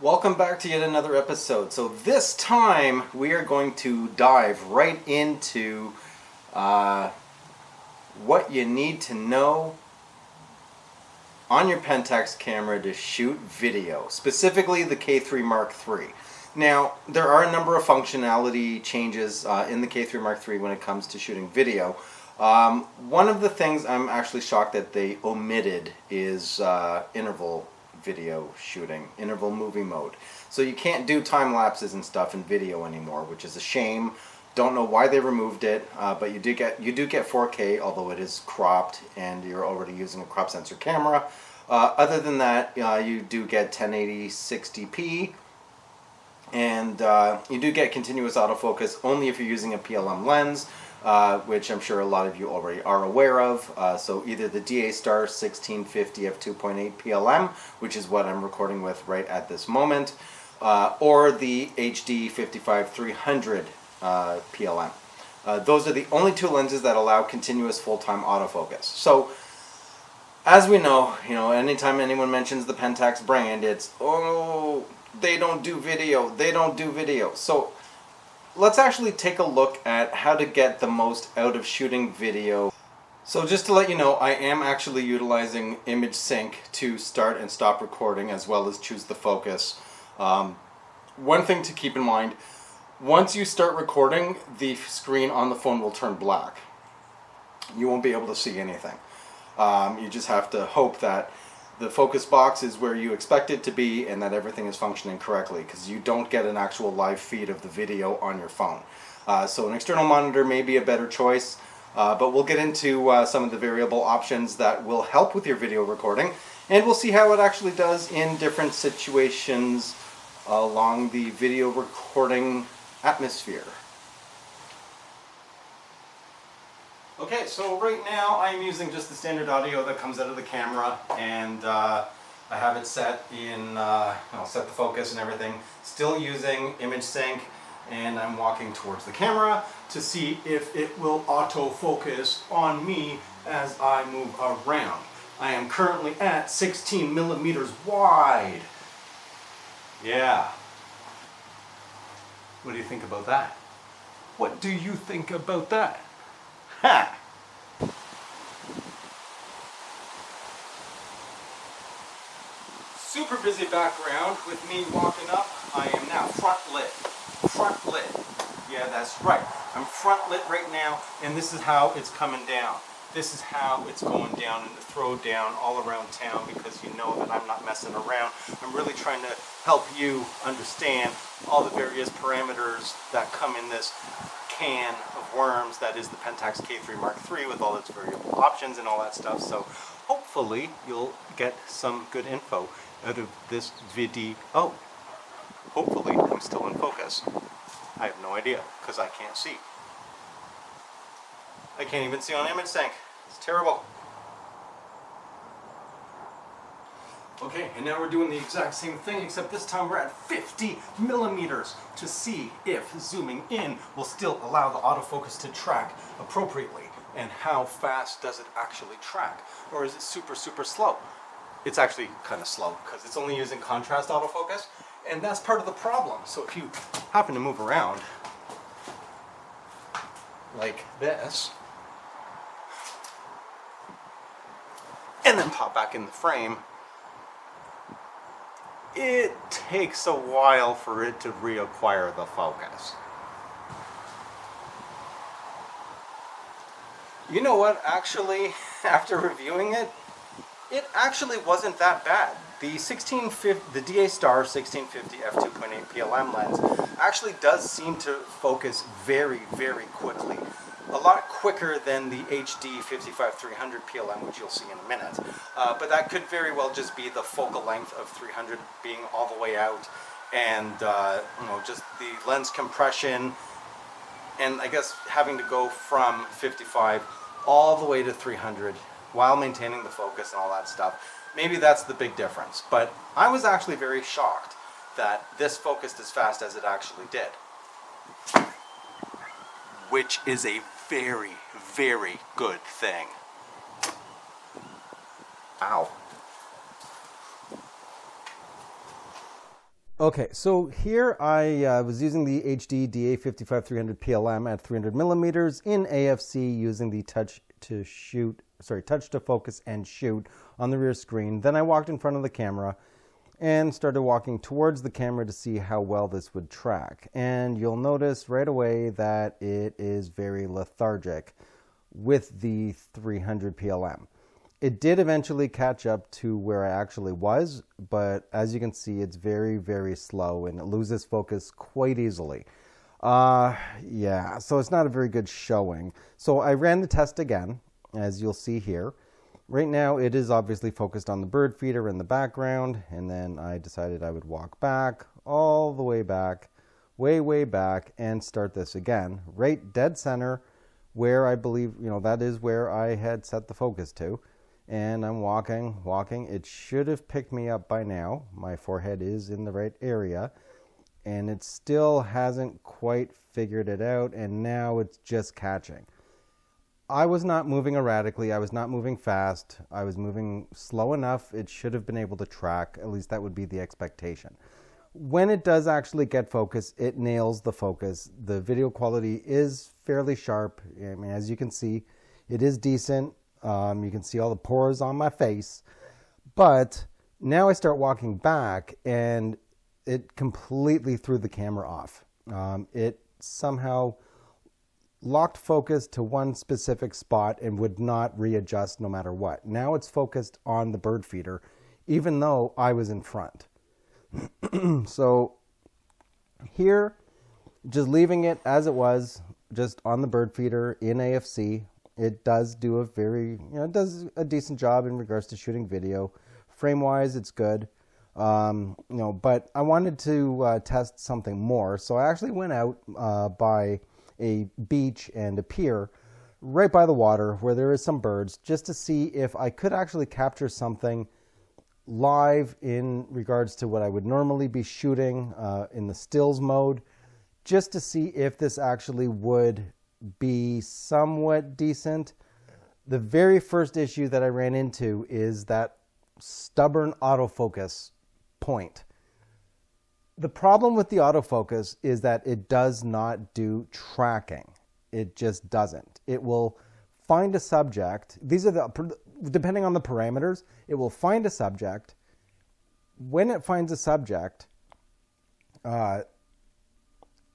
Welcome back to yet another episode. So this time we are going to dive right into what you need to know on your PENTAX camera to shoot video, specifically the K3 Mark III. Now, there are a number of functionality changes in the K3 Mark III when it comes to shooting video. One of the things I'm actually shocked that they omitted is interval video shooting, interval movie mode. So you can't do time lapses and stuff in video anymore, which is a shame. Don't know why they removed it, but you do get 4K, although it is cropped and you're already using a crop sensor camera. Other than that, you do get 1080 60p, and you do get continuous autofocus only if you're using a PLM lens, which I'm sure a lot of you already are aware of. So either the DA-Star 1650 f2.8 PLM, which is what I'm recording with right at this moment, or the HD 55-300 PLM. Those are the only two lenses that allow continuous full-time autofocus. So, as we know, anytime anyone mentions the PENTAX brand, it's, oh, they don't do video, they don't do video. So, let's actually take a look at how to get the most out of shooting video. So just to let you know, I am actually utilizing image sync to start and stop recording, as well as choose the focus. One thing to keep in mind, once you start recording, the screen on the phone will turn black. You won't be able to see anything. You just have to hope that the focus box is where you expect it to be and that everything is functioning correctly, because you don't get an actual live feed of the video on your phone. So an external monitor may be a better choice, but we'll get into some of the variable options that will help with your video recording, and we'll see how it actually does in different situations along the video recording atmosphere. Okay, so right now I'm using just the standard audio that comes out of the camera, and I have it set in, I'll set the focus and everything, still using image sync, and I'm walking towards the camera to see if it will autofocus on me as I move around. I am currently at 16 millimeters wide. Yeah. What do you think about that? What do you think about that? Ha! Super busy background with me walking up. I am now front lit. Front lit. Yeah, that's right. I'm front lit right now, and this is how it's coming down. This is how it's going down in the throw down all around town, because you know that I'm not messing around. I'm really trying to help you understand all the various parameters that come in this can of worms that is the PENTAX K-3 Mark III, with all its variable options and all that stuff. So hopefully you'll get some good info out of this video. Oh, hopefully I'm still in focus. I have no idea, because I can't see. I can't even see on image sync. It's terrible. Okay, and now we're doing the exact same thing, except this time we're at 50 millimeters to see if zooming in will still allow the autofocus to track appropriately. And how fast does it actually track? Or is it super, super slow? It's actually kind of slow, because it's only using contrast autofocus, and that's part of the problem. So if you happen to move around like this, and then pop back in the frame, it takes a while for it to reacquire the focus. You know what, actually, after reviewing it, it actually wasn't that bad. The DA-Star 1650 f2.8 PLM lens actually does seem to focus very, very quickly. A lot quicker than the HD 55-300 PLM, which you'll see in a minute. But that could very well just be the focal length of 300 being all the way out, and just the lens compression, and I guess having to go from 55 all the way to 300 while maintaining the focus and all that stuff. Maybe that's the big difference. But I was actually very shocked that this focused as fast as it actually did. Which is a very, very good thing. Ow. Okay, so here I was using the HD DA55300 PLM at 300 millimeters in AFC using the touch to focus and shoot on the rear screen. Then I walked in front of the camera and started walking towards the camera to see how well this would track. And you'll notice right away that it is very lethargic with the 300 PLM. It did eventually catch up to where I actually was, but as you can see, it's very, very slow and it loses focus quite easily. Yeah, so it's not a very good showing. So I ran the test again, as you'll see here. Right now, it is obviously focused on the bird feeder in the background, and then I decided I would walk back, all the way back, way back, and start this again, right dead center, where I believe, that is where I had set the focus to. And I'm walking. It should have picked me up by now. My forehead is in the right area. And it still hasn't quite figured it out. And now it's just catching. I was not moving erratically. I was not moving fast. I was moving slow enough. It should have been able to track. At least that would be the expectation. When it does actually get focus, it nails the focus. The video quality is fairly sharp. I mean, as you can see, it is decent. You can see all the pores on my face, but now I start walking back and it completely threw the camera off. It somehow locked focus to one specific spot and would not readjust no matter what. Now it's focused on the bird feeder, even though I was in front. So here, just leaving it as it was, just on the bird feeder in AFC. It does do it does a decent job in regards to shooting video. Frame-wise, it's good. But I wanted to test something more. So I actually went out by a beach and a pier right by the water where there is some birds just to see if I could actually capture something live in regards to what I would normally be shooting in the stills mode, just to see if this actually would be somewhat decent. The very first issue that I ran into is that stubborn autofocus point. The problem with the autofocus is that it does not do tracking. It just doesn't. It will find a subject. These are depending on the parameters, it will find a subject. When it finds a subject,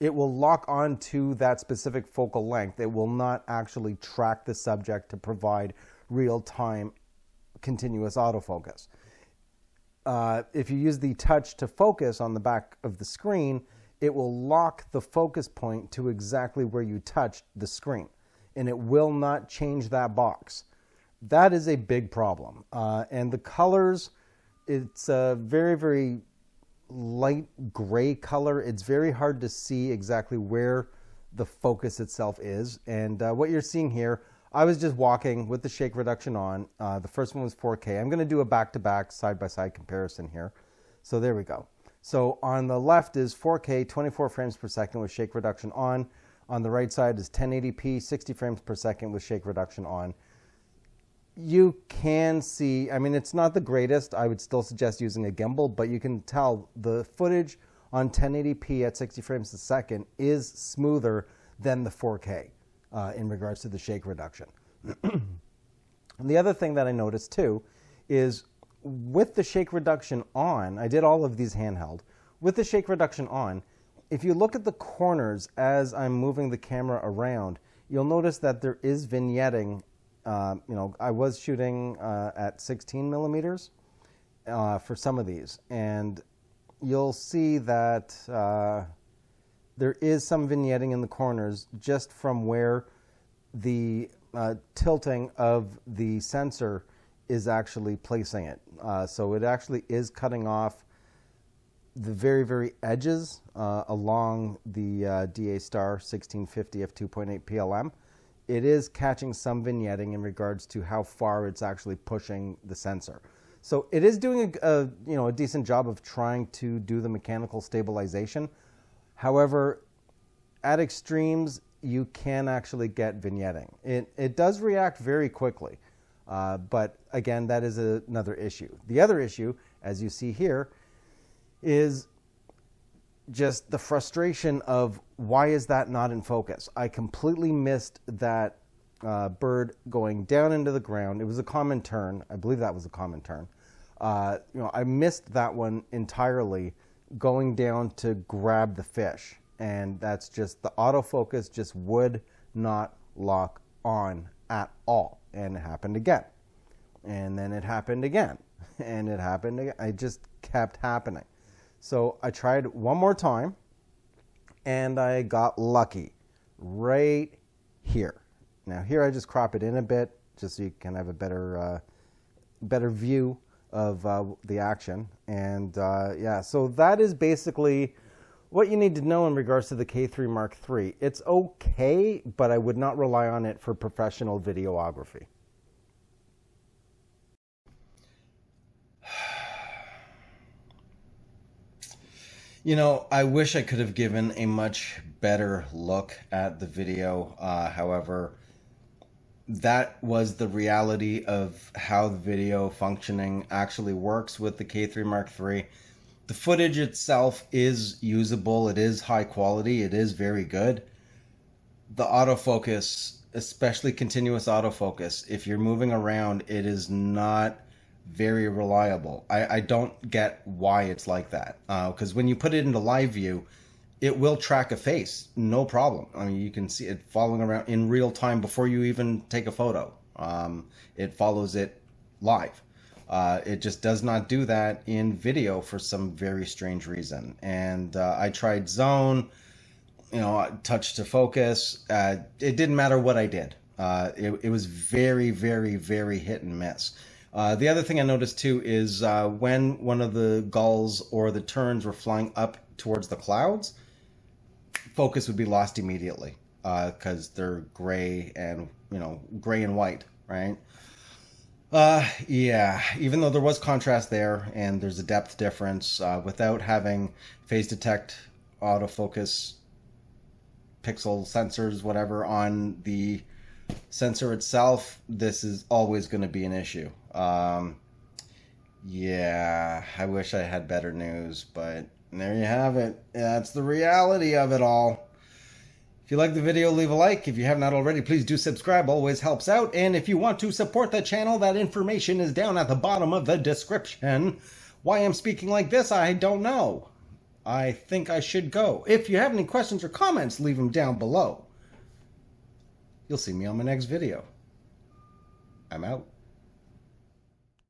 it will lock on to that specific focal length. It will not actually track the subject to provide real-time continuous autofocus. If you use the touch to focus on the back of the screen, it will lock the focus point to exactly where you touched the screen, and it will not change that box. That is a big problem. And the colors, it's a very, very light gray color. It's very hard to see exactly where the focus itself is. And what you're seeing here, I was just walking with the shake reduction on. The first one was 4K. I'm going to do a back-to-back side-by-side comparison here. So there we go. So on the left is 4K, 24 frames per second with shake reduction on. On the right side is 1080p, 60 frames per second with shake reduction on. You can see, I mean, it's not the greatest. I would still suggest using a gimbal, but you can tell the footage on 1080p at 60 frames a second is smoother than the 4K in regards to the shake reduction. And the other thing that I noticed too is with the shake reduction on, I did all of these handheld. With the shake reduction on, if you look at the corners as I'm moving the camera around, you'll notice that there is vignetting. I was shooting at 16 millimeters for some of these, and you'll see that there is some vignetting in the corners just from where the tilting of the sensor is actually placing it. So it actually is cutting off the very, very edges along the DA Star 1650 f2.8 PLM. It is catching some vignetting in regards to how far it's actually pushing the sensor. So it is doing a decent job of trying to do the mechanical stabilization. However, at extremes, you can actually get vignetting. It does react very quickly, but again, that is another issue. The other issue, as you see here, is just the frustration of why is that not in focus? I completely missed that bird going down into the ground. It was a common turn. I believe that was a common turn. I missed that one entirely, going down to grab the fish. And that's just, the autofocus just would not lock on at all. And it happened again. And then it happened again. And it happened again. It just kept happening. So I tried one more time, and I got lucky right here. Now here I just crop it in a bit, just so you can have a better view of the action. And yeah, so that is basically what you need to know in regards to the K3 Mark III. It's okay, but I would not rely on it for professional videography. You know, I wish I could have given a much better look at the video. However, that was the reality of how the video functioning actually works with the K3 Mark III. The footage itself is usable. It is high quality. It is very good. The autofocus, especially continuous autofocus, if you're moving around, it is not very reliable. I don't get why it's like that. Because when you put it into live view, it will track a face, no problem. I mean, you can see it following around in real time before you even take a photo. It follows it live. It just does not do that in video for some very strange reason. And I tried zone, touch to focus. It didn't matter what I did. It was very, very, very hit and miss. The other thing I noticed too is when one of the gulls or the terns were flying up towards the clouds, focus would be lost immediately because they're gray and white, right? Yeah, even though there was contrast there and there's a depth difference, without having phase detect, autofocus, pixel sensors, whatever, on the sensor itself, this is always going to be an issue. Yeah, I wish I had better news, but there you have it. That's the reality of it all. If you like the video, leave a like. If you have not already, please do subscribe. Always helps out. And if you want to support the channel, that information is down at the bottom of the description. Why I'm speaking like this, I don't know. I think I should go. If you have any questions or comments, leave them down below. You'll see me on my next video. I'm out.